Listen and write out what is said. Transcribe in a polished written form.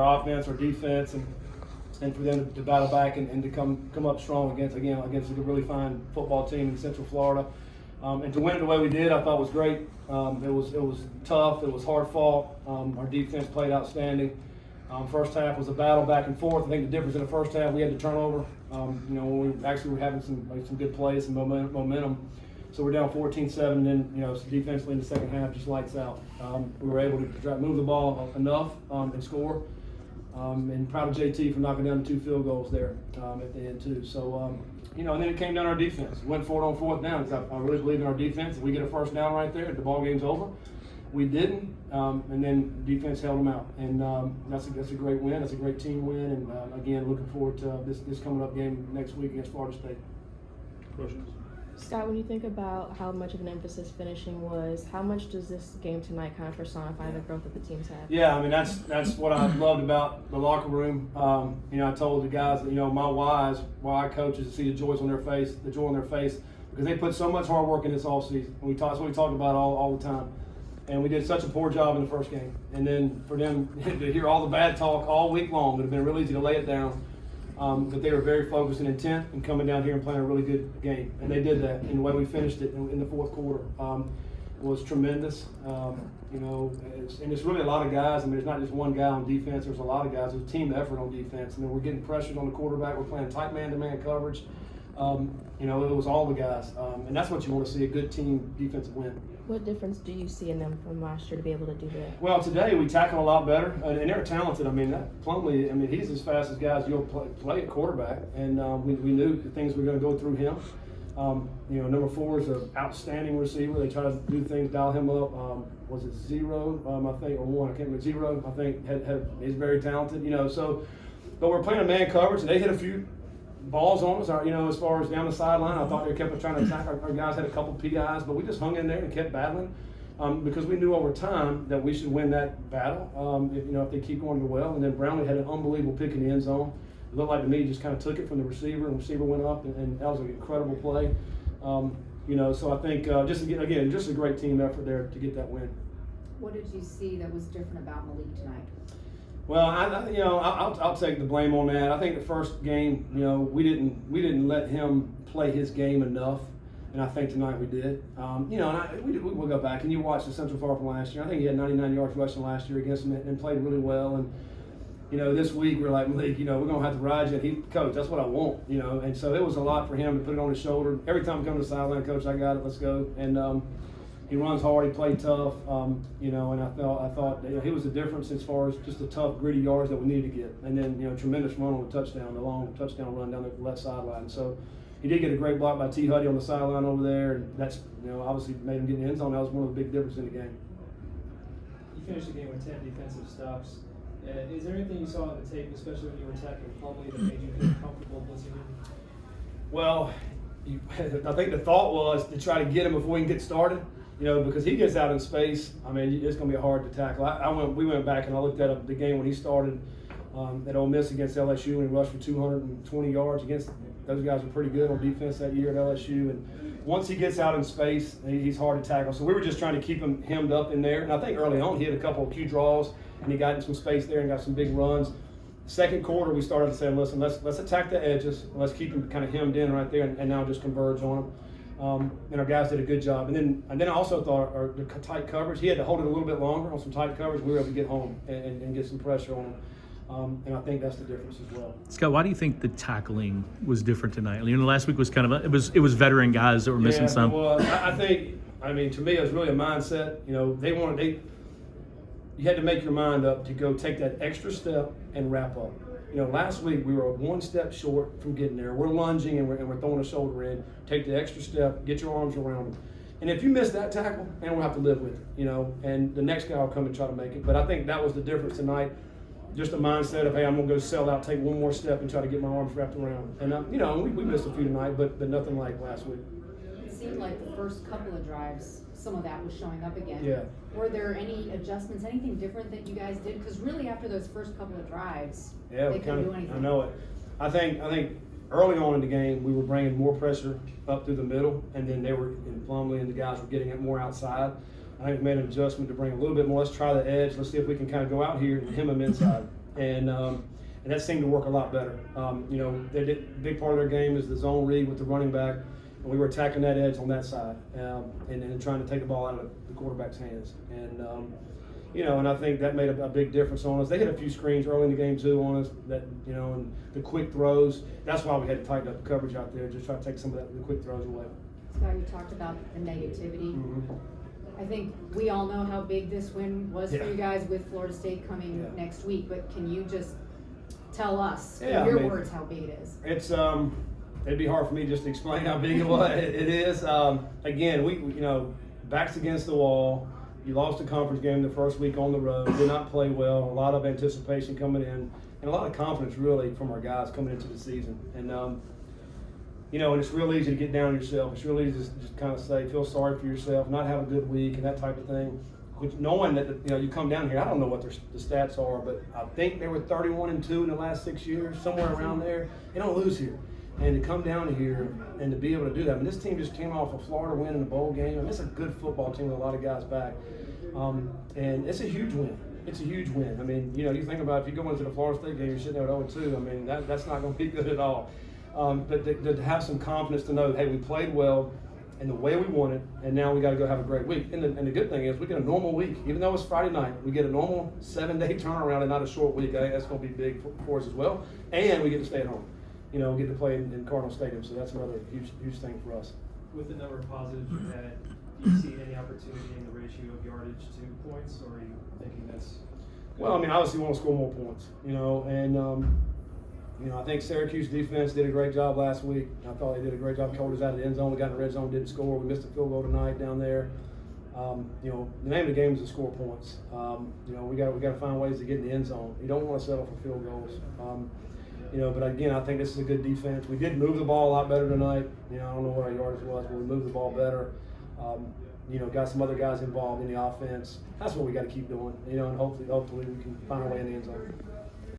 Our offense, our defense, and for them to battle back and to come up strong against a really fine football team in Central Florida. And to win it the way we did, I thought was great. It was tough. It was hard fought. Our defense played outstanding. First half was a battle back and forth. I think the difference in the first half, we had the turnover. When we actually were having some good plays, some momentum. So we're down 14-7, and then defensively in the second half, just lights out. We were able to move the ball enough and score. And proud of JT for knocking down the 2 field goals there at the end too. So and then it came down to our defense. We went for it on 4th down because I really believe in our defense. If we get a first down right there, the ball game's over. We didn't, and then defense held them out, and that's a great win. That's a great team win, and again, looking forward to this coming up game next week against Florida State. Questions? Scott, when you think about how much of an emphasis finishing was, how much does this game tonight kind of personify the growth that the teams have? Yeah, I mean that's what I loved about the locker room. I told the guys that my why I coach is to see the joy on their face, because they put so much hard work in this offseason. That's what we talked about all the time. And we did such a poor job in the first game. And then for them to hear all the bad talk all week long, it would have been really easy to lay it down. But they were very focused and intent and coming down here and playing a really good game. And they did that. And the way we finished it in the fourth quarter was tremendous. And it's really a lot of guys. I mean, there's not just one guy on defense. There's a lot of guys. There's a team effort on defense. And then we're getting pressured on the quarterback. We're playing tight man-to-man coverage. It was all the guys. And that's what you want to see, a good team defensive win. What difference do you see in them from last year to be able to do that? Well, today we tackle a lot better, and they're talented. I mean, Plumlee, he's as fast as guys you'll play at quarterback, and we knew the things were going to go through him. Number 4 is an outstanding receiver. They try to do things, dial him up. Was it 0, I think, or 1? I can't remember. 0, I think. He's very talented. But we're playing a man coverage, and they hit a few balls on us, as far as down the sideline. I thought they kept trying to attack. Our guys had a couple PIs, but we just hung in there and kept battling because we knew over time that we should win that battle if they keep going well. And then Brownlee had an unbelievable pick in the end zone. It looked like to me he just kind of took it from the receiver, and the receiver went up, and that was an incredible play. So I think just a great team effort there to get that win. What did you see that was different about Malik tonight? Well, I'll take the blame on that. I think the first game, we didn't let him play his game enough, and I think tonight we did. We'll go back and you watch the Central Florida from last year. I think he had 99 yards rushing last year against him and played really well. And this week we're like, Malik, we're gonna have to ride you. Coach, that's what I want. And so it was a lot for him to put it on his shoulder. Every time I come to the sideline, Coach, I got it. Let's go. And he runs hard. He played tough. And I thought he was the difference as far as just the tough, gritty yards that we needed to get. And then tremendous run on the touchdown, the long touchdown run down the left sideline. So he did get a great block by T. Huddy on the sideline over there, and that's obviously made him get in the end zone. That was one of the big differences in the game. You finished the game with 10 defensive stops. Is there anything you saw on the tape, especially when you were attacking Plumlee, that made you feel comfortable blitzing him? Well, I think the thought was to try to get him before he can get started. Because he gets out in space, it's going to be hard to tackle. We went back and I looked at the game when he started at Ole Miss against LSU, and he rushed for 220 yards against. Those guys are pretty good on defense that year at LSU. And once he gets out in space, he's hard to tackle. So we were just trying to keep him hemmed up in there. And I think early on he had a couple of key draws, and he got in some space there and got some big runs. Second quarter, we started to say, listen, let's attack the edges. Let's keep him kind of hemmed in right there, and now just converge on him. And our guys did a good job. And then I also thought the tight coverage, he had to hold it a little bit longer on some tight coverage. We were able to get home and get some pressure on him. And I think that's the difference as well. Scott, why do you think the tackling was different tonight? Last week was kind of it was veteran guys that were missing some. Well, I think to me it was really a mindset. You had to make your mind up to go take that extra step and wrap up. Last week we were one step short from getting there. We're lunging and we're throwing a shoulder in. Take the extra step, get your arms around them. And if you miss that tackle, man, we'll have to live with it, and the next guy will come and try to make it. But I think that was the difference tonight. Just a mindset of, hey, I'm going to go sell out, take one more step and try to get my arms wrapped around. And, we missed a few tonight, but nothing like last week. It seemed like the first couple of drives, some of that was showing up again. Yeah. Were there any adjustments, anything different that you guys did? Because really after those first couple of drives, they couldn't do anything. I know it. I think early on in the game, we were bringing more pressure up through the middle, and then Plumlee and the guys were getting it more outside. I think we made an adjustment to bring a little bit more. Let's try the edge. Let's see if we can kind of go out here and hem them inside. and that seemed to work a lot better. A big part of their game is the zone read with the running back, and we were attacking that edge on that side, and trying to take the ball out of the quarterback's hands. And I think that made a big difference on us. They hit a few screens early in the game too on us. And the quick throws. That's why we had to tighten up the coverage out there, just try to take some of the quick throws away. Scott, you talked about the negativity. Mm-hmm. I think we all know how big this win was for you guys with Florida State coming Yeah. next week, but can you just tell us, Yeah, in your I mean, words, how big it is? It's it'd be hard for me just to explain how big it was. It is. Again, we backs against the wall. You lost a conference game the first week on the road. Did not play well. A lot of anticipation coming in, and a lot of confidence really from our guys coming into the season. And and it's real easy to get down on yourself. It's real easy to just kind of say, feel sorry for yourself, not have a good week, and that type of thing. Which, knowing that you come down here, I don't know what the stats are, but I think they were 31-2 in the last 6 years, somewhere around there. They don't lose here, and to come down here and to be able to do that. I mean, this team just came off a Florida win in the bowl game. I mean, it's a good football team with a lot of guys back, and it's a huge win. It's a huge win. I mean, you think about if you go into the Florida State game, you're sitting there with 0-2. I mean, that's not going to be good at all. But to have some confidence to know, hey, we played well in the way we wanted, and now we got to go have a great week. And the good thing is we get a normal week. Even though it's Friday night, we get a normal 7-day turnaround and not a short week. I think that's going to be big for us as well. And we get to stay at home. We get to play in Cardinal Stadium, so that's another huge thing for us. With the number of positives you've had, do you see any opportunity in the ratio of yardage to points, or are you thinking that's? Well, I mean, obviously we want to score more points, I think Syracuse defense did a great job last week. I thought they did a great job holding us out of the end zone. We got in the red zone, didn't score. We missed a field goal tonight down there. The name of the game is to score points. We got to find ways to get in the end zone. You don't want to settle for field goals. But again, I think this is a good defense. We did move the ball a lot better tonight. I don't know what our yardage was, but we moved the ball better. Got some other guys involved in the offense. That's what we got to keep doing. And hopefully we can find our way in the end zone.